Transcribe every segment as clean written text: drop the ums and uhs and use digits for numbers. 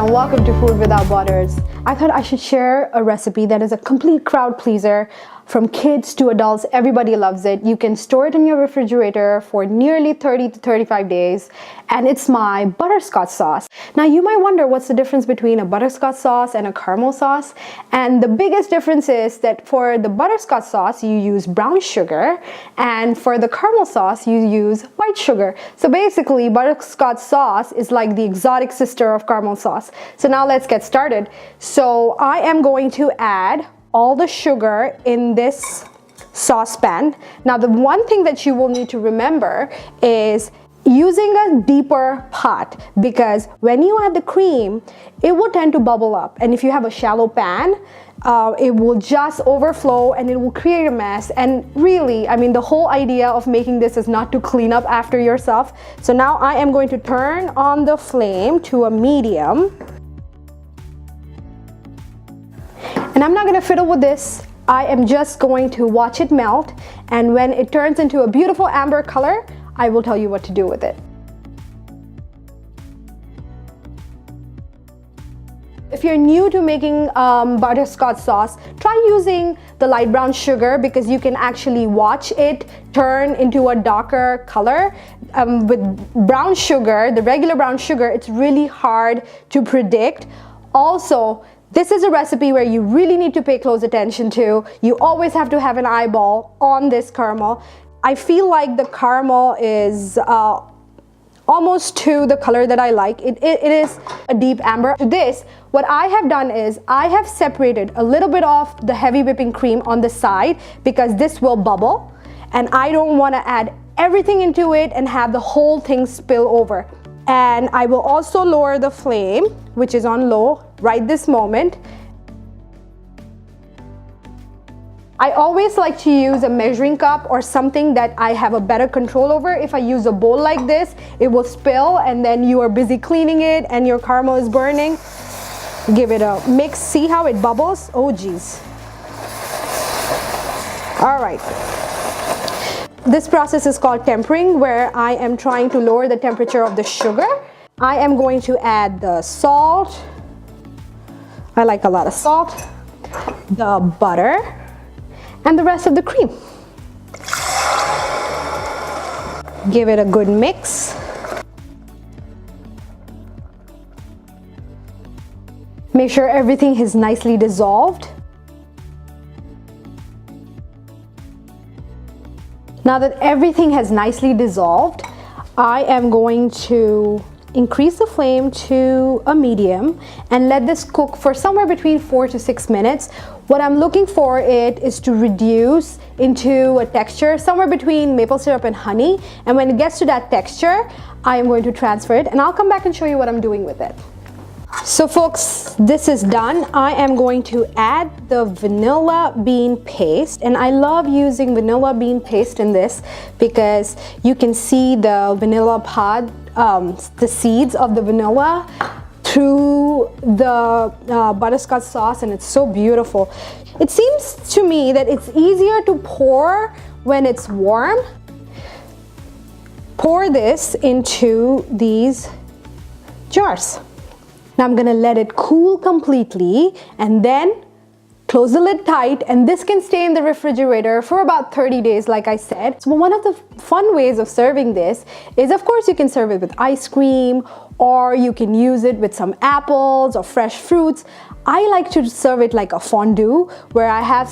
and welcome to Food Without Borders. I thought I should share a recipe that is a complete crowd pleaser. From kids to adults, everybody loves it. You can store it in your refrigerator for nearly 30 to 35 days, and it's my butterscotch sauce. Now you might wonder what's the difference between a butterscotch sauce and a caramel sauce, and the biggest difference is that for the butterscotch sauce you use brown sugar, and for the caramel sauce you use white sugar. So basically butterscotch sauce is like the exotic sister of caramel sauce. So now let's get started. So I am going to add all the sugar in this saucepan. Now the one thing that you will need to remember is using a deeper pot, because when you add the cream it will tend to bubble up, and if you have a shallow pan it will just overflow and it will create a mess. And really, I mean, the whole idea of making this is not to clean up after yourself. So now I am going to turn on the flame to a medium. And I'm not going to fiddle with this. I am just going to watch it melt, and when it turns into a beautiful amber color, I will tell you what to do with it. If you're new to making butterscotch sauce, try using the light brown sugar, because you can actually watch it turn into a darker color. With brown sugar, the regular brown sugar, it's really hard to predict. Also, this is a recipe where you really need to pay close attention to. You always have to have an eyeball on this caramel. I feel like the caramel is almost to the color that I like. It is a deep amber. To this, what I have done is I have separated a little bit of the heavy whipping cream on the side, because this will bubble and I don't want to add everything into it and have the whole thing spill over. And I will also lower the flame, which is on low right this moment. I always like to use a measuring cup or something that I have a better control over. If I use a bowl like this, it will spill and then you are busy cleaning it and your caramel is burning. Give it a mix. See how it bubbles? Oh geez. All right. This process is called tempering, where I am trying to lower the temperature of the sugar. I am going to add the salt. I like a lot of salt, the butter, and the rest of the cream. Give it a good mix. Make sure everything is nicely dissolved. Now that everything has nicely dissolved, I am going to increase the flame to a medium and let this cook for somewhere between 4 to 6 minutes. What I'm looking for it is to reduce into a texture somewhere between maple syrup and honey, and when it gets to that texture, I am going to transfer it, and I'll come back and show you what I'm doing with it. So folks, this is done. I am going to add the vanilla bean paste, and I love using vanilla bean paste in this because you can see the vanilla pod, the seeds of the vanilla through the butterscotch sauce, and it's so beautiful. It seems to me that it's easier to pour when it's warm. Pour this into these jars. Now I'm gonna let it cool completely and then close the lid tight, and this can stay in the refrigerator for about 30 days like I said. So one of the fun ways of serving this is, of course, you can serve it with ice cream, or you can use it with some apples or fresh fruits. I like to serve it like a fondue, where I have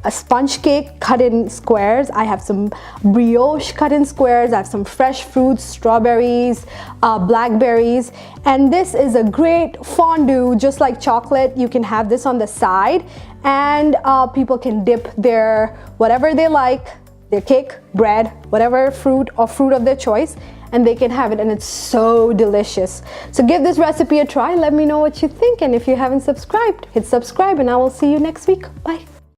a sponge cake cut in squares, I have some brioche cut in squares, I have some fresh fruits, strawberries, blackberries, and this is a great fondue, just like chocolate. You can have this on the side, and people can dip their whatever they like, their cake, bread, whatever fruit of their choice, and they can have it, and it's so delicious. So give this recipe a try, let me know what you think, and if you haven't subscribed, hit subscribe, and I will see you next week. Bye.